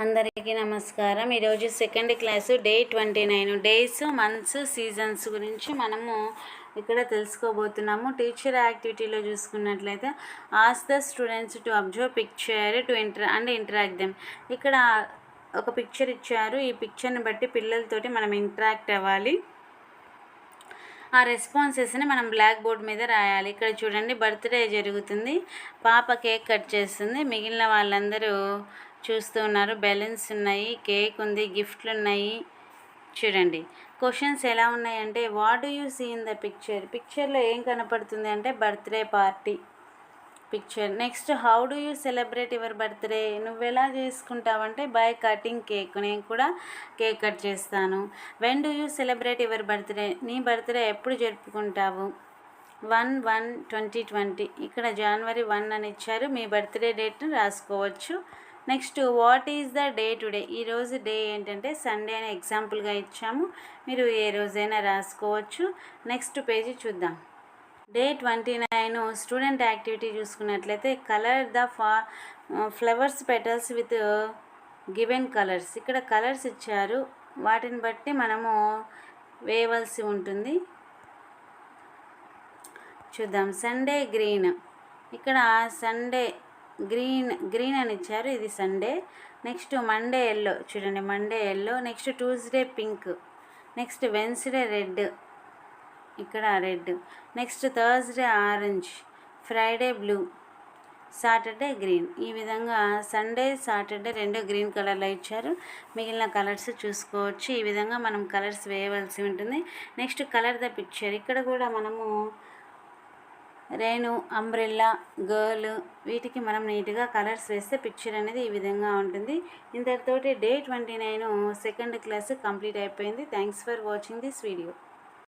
అందరికీ నమస్కారం. ఈరోజు second class day 29 days, months, seasons గురించి మనము ఇక్కడ తెలుసుకోబోతున్నాము. టీచర్ యాక్టివిటీలో చూసుకున్నట్లయితే ask the students to observe picture to interact them. ఇక్కడ ఒక పిక్చర్ ఇచ్చారు. ఈ పిక్చర్ని బట్టి పిల్లలతోటి మనం ఇంటరాక్ట్ అవ్వాలి. ఆ రెస్పాన్సెస్ని మనం బ్లాక్ బోర్డ్ మీద రాయాలి. ఇక్కడ చూడండి, బర్త్డే జరుగుతుంది, పాప కేక్ కట్ చేస్తుంది, మిగిలిన వాళ్ళందరూ చూస్తూ ఉన్నారు. బెలూన్స్ ఉన్నాయి, కేక్ ఉంది, గిఫ్ట్లు ఉన్నాయి. చూడండి, క్వశ్చన్స్ ఎలా ఉన్నాయంటే what do you see in the పిక్చర్లో ఏం కనపడుతుంది అంటే birthday party picture. Next, how do you celebrate your birthday, నువ్వెలా చేసుకుంటావంటే బై కటింగ్ కేక్, నేను కూడా కేక్ కట్ చేస్తాను. When do you celebrate your birthday, నీ బర్త్డే ఎప్పుడు జరుపుకుంటావు. 1/1/2020, ఇక్కడ January 1 అని ఇచ్చారు. మీ బర్త్డే డేట్ను రాసుకోవచ్చు. Next, what is the day today, ఈరోజు డే ఏంటంటే సండే అని ఎగ్జాంపుల్గా ఇచ్చాము. మీరు ఏ రోజైనా రాసుకోవచ్చు. నెక్స్ట్ పేజీ చూద్దాం. డే 29 స్టూడెంట్ యాక్టివిటీ చూసుకున్నట్లయితే colour the flowers petals with given colours. ఇక్కడ కలర్స్ ఇచ్చారు, వాటిని బట్టి మనము వేయవలసి ఉంటుంది. చూద్దాం. సండే గ్రీన్, ఇక్కడ సండే గ్రీన్ అని ఇచ్చారు, ఇది సండే. నెక్స్ట్ మండే ఎల్లో, చూడండి Monday yellow. Next Tuesday pink. Next Wednesday red, ఇక్కడ red. Next Thursday orange, Friday blue, Saturday green. ఈ విధంగా సండే సాటర్డే రెండు గ్రీన్ కలర్లో ఇచ్చారు. మిగిలిన కలర్స్ చూసుకోవచ్చు. ఈ విధంగా మనం కలర్స్ వేయవలసి ఉంటుంది. నెక్స్ట్, కలర్ ద పిక్చర్, ఇక్కడ కూడా మనము రేణు, అంబ్రెల్లా, గర్ల్, వీటికి మనం నీట్గా కలర్స్ వేస్తే పిక్చర్ అనేది ఈ విధంగా ఉంటుంది. ఇంతటితోటి డే 29 సెకండ్ క్లాస్ కంప్లీట్ అయిపోయింది. Thanks for watching this video.